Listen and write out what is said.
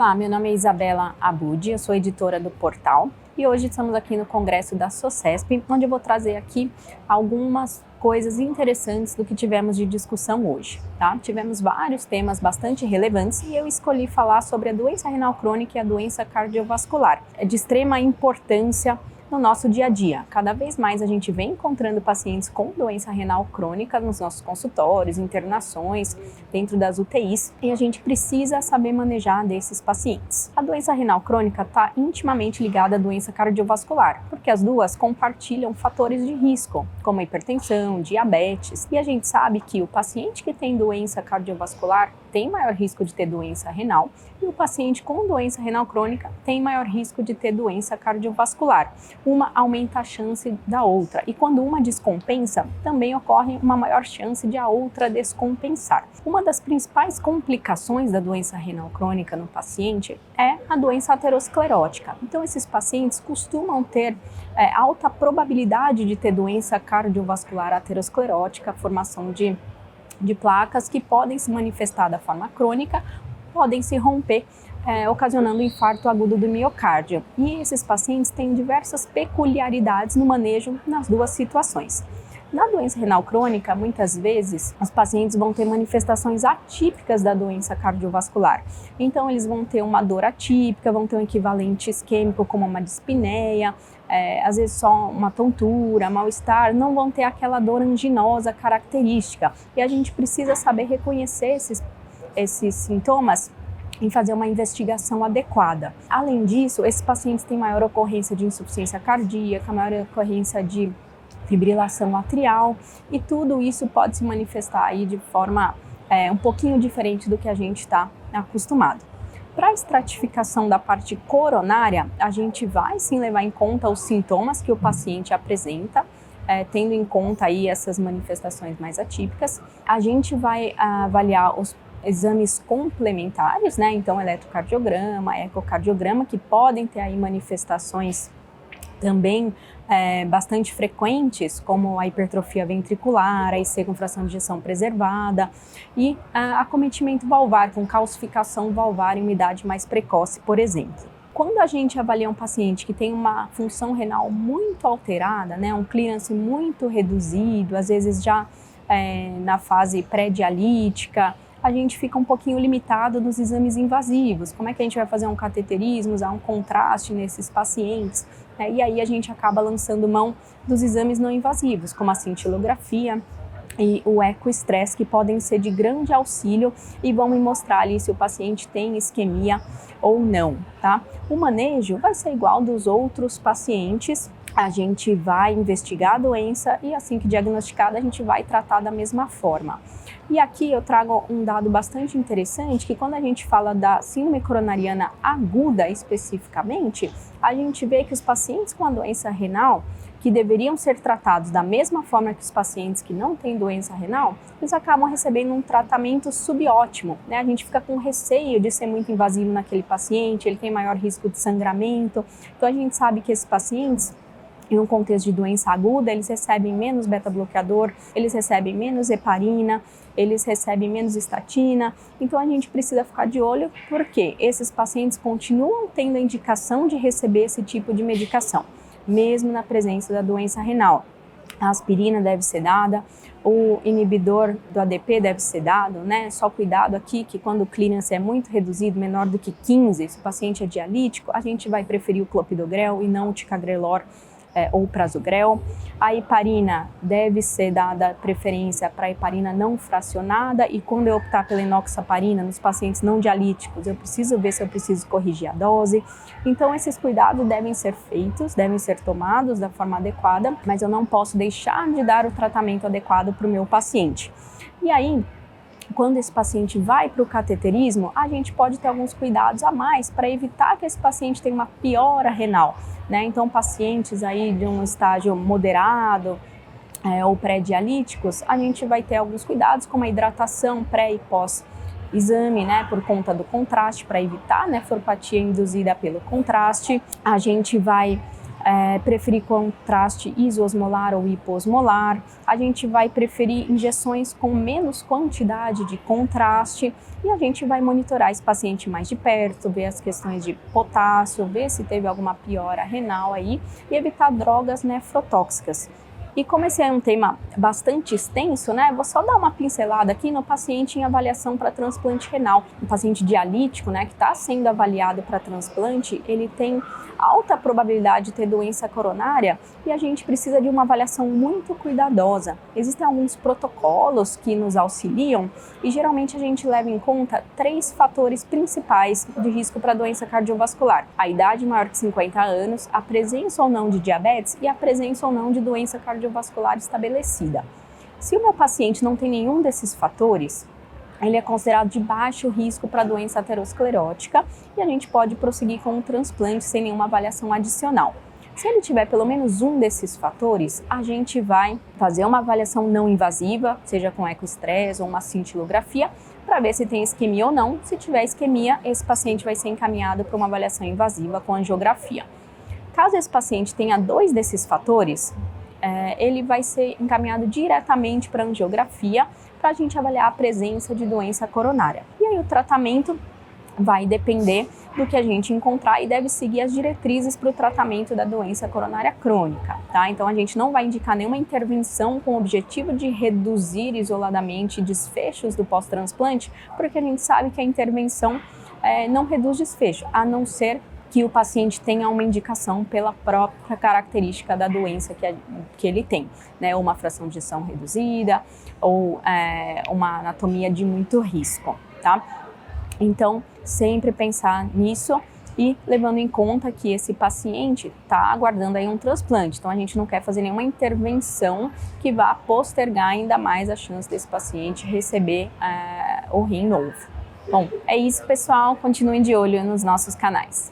Olá, meu nome é Isabela Abud, eu sou editora do portal e hoje estamos aqui no Congresso da SOCESP, onde eu vou trazer aqui algumas coisas interessantes do que tivemos de discussão hoje, tá? Tivemos vários temas bastante relevantes e eu escolhi falar sobre a doença renal crônica e a doença cardiovascular. É de extrema importância no nosso dia a dia. Cada vez mais a gente vem encontrando pacientes com doença renal crônica nos nossos consultórios, internações, dentro das UTIs, e a gente precisa saber manejar desses pacientes. A doença renal crônica está intimamente ligada à doença cardiovascular, porque as duas compartilham fatores de risco, como hipertensão, diabetes, e a gente sabe que o paciente que tem doença cardiovascular tem maior risco de ter doença renal e o paciente com doença renal crônica tem maior risco de ter doença cardiovascular. Uma aumenta a chance da outra e quando uma descompensa, também ocorre uma maior chance de a outra descompensar. Uma das principais complicações da doença renal crônica no paciente é a doença aterosclerótica. Então esses pacientes costumam ter alta probabilidade de ter doença cardiovascular aterosclerótica, formação de placas que podem se manifestar da forma crônica, podem se romper, ocasionando infarto agudo do miocárdio. E esses pacientes têm diversas peculiaridades no manejo nas duas situações. Na doença renal crônica, muitas vezes, os pacientes vão ter manifestações atípicas da doença cardiovascular. Então, eles vão ter uma dor atípica, vão ter um equivalente isquêmico como uma dispneia, às vezes só uma tontura, mal-estar, não vão ter aquela dor anginosa característica. E a gente precisa saber reconhecer esses sintomas e fazer uma investigação adequada. Além disso, esses pacientes têm maior ocorrência de insuficiência cardíaca, maior ocorrência de fibrilação atrial e tudo isso pode se manifestar aí de forma um pouquinho diferente do que a gente está acostumado. Para a estratificação da parte coronária, a gente vai sim levar em conta os sintomas que o paciente apresenta, tendo em conta aí essas manifestações mais atípicas. A gente vai avaliar os exames complementares, né? Então eletrocardiograma, ecocardiograma, que podem ter aí manifestações também bastante frequentes, como a hipertrofia ventricular, a IC com fração de ejeção preservada e acometimento valvar, com calcificação valvar em uma idade mais precoce, por exemplo. Quando a gente avalia um paciente que tem uma função renal muito alterada, né, um clearance muito reduzido, às vezes já na fase pré-dialítica, a gente fica um pouquinho limitado nos exames invasivos. Como é que a gente vai fazer um cateterismo, usar um contraste nesses pacientes? E aí a gente acaba lançando mão dos exames não invasivos, como a cintilografia e o ecoestresse, que podem ser de grande auxílio e vão me mostrar ali se o paciente tem isquemia ou não, tá? O manejo vai ser igual dos outros pacientes. A gente vai investigar a doença e assim que diagnosticada a gente vai tratar da mesma forma. E aqui eu trago um dado bastante interessante, que quando a gente fala da síndrome coronariana aguda especificamente, a gente vê que os pacientes com a doença renal, que deveriam ser tratados da mesma forma que os pacientes que não têm doença renal, eles acabam recebendo um tratamento subótimo, né? A gente fica com receio de ser muito invasivo naquele paciente, ele tem maior risco de sangramento, então a gente sabe que esses pacientes, em um contexto de doença aguda, eles recebem menos beta-bloqueador, eles recebem menos heparina, eles recebem menos estatina. Então a gente precisa ficar de olho porque esses pacientes continuam tendo a indicação de receber esse tipo de medicação, mesmo na presença da doença renal. A aspirina deve ser dada, o inibidor do ADP deve ser dado, né? Só cuidado aqui que quando o clearance é muito reduzido, menor do que 15, se o paciente é dialítico, a gente vai preferir o clopidogrel e não o ticagrelor ou prasugrel. A heparina deve ser dada preferência para a heparina não fracionada e quando eu optar pela enoxaparina nos pacientes não dialíticos, eu preciso ver se eu preciso corrigir a dose. Então esses cuidados devem ser feitos, devem ser tomados da forma adequada, mas eu não posso deixar de dar o tratamento adequado para o meu paciente. E aí, quando esse paciente vai para o cateterismo, a gente pode ter alguns cuidados a mais para evitar que esse paciente tenha uma piora renal, né? Então, pacientes aí de um estágio moderado ou pré-dialíticos, a gente vai ter alguns cuidados, como a hidratação pré e pós-exame, né? Por conta do contraste, para evitar nefropatia induzida pelo contraste. A gente vai preferir contraste isosmolar ou hiposmolar, a gente vai preferir injeções com menos quantidade de contraste e a gente vai monitorar esse paciente mais de perto, ver as questões de potássio, ver se teve alguma piora renal aí e evitar drogas nefrotóxicas. E como esse é um tema bastante extenso, né, vou só dar uma pincelada aqui no paciente em avaliação para transplante renal. Um paciente dialítico, né, que está sendo avaliado para transplante, ele tem alta probabilidade de ter doença coronária e a gente precisa de uma avaliação muito cuidadosa. Existem alguns protocolos que nos auxiliam e geralmente a gente leva em conta 3 fatores principais de risco para doença cardiovascular: a idade maior que 50 anos, a presença ou não de diabetes e a presença ou não de doença cardiovascular estabelecida. Se o meu paciente não tem nenhum desses fatores, ele é considerado de baixo risco para doença aterosclerótica e a gente pode prosseguir com o transplante sem nenhuma avaliação adicional. Se ele tiver pelo menos um desses fatores, a gente vai fazer uma avaliação não invasiva, seja com ecostress ou uma cintilografia, para ver se tem isquemia ou não. Se tiver isquemia, esse paciente vai ser encaminhado para uma avaliação invasiva com angiografia. Caso esse paciente tenha 2 desses fatores, ele vai ser encaminhado diretamente para a angiografia para a gente avaliar a presença de doença coronária. E aí o tratamento vai depender do que a gente encontrar e deve seguir as diretrizes para o tratamento da doença coronária crônica, tá? Então a gente não vai indicar nenhuma intervenção com o objetivo de reduzir isoladamente desfechos do pós-transplante, porque a gente sabe que a intervenção não reduz desfecho, a não ser que o paciente tenha uma indicação pela própria característica da doença que ele tem, né? Uma fração de ejeção reduzida ou uma anatomia de muito risco, tá? Então, sempre pensar nisso e levando em conta que esse paciente está aguardando aí um transplante. Então, a gente não quer fazer nenhuma intervenção que vá postergar ainda mais a chance desse paciente receber o rim novo. Bom, é isso, pessoal. Continuem de olho nos nossos canais.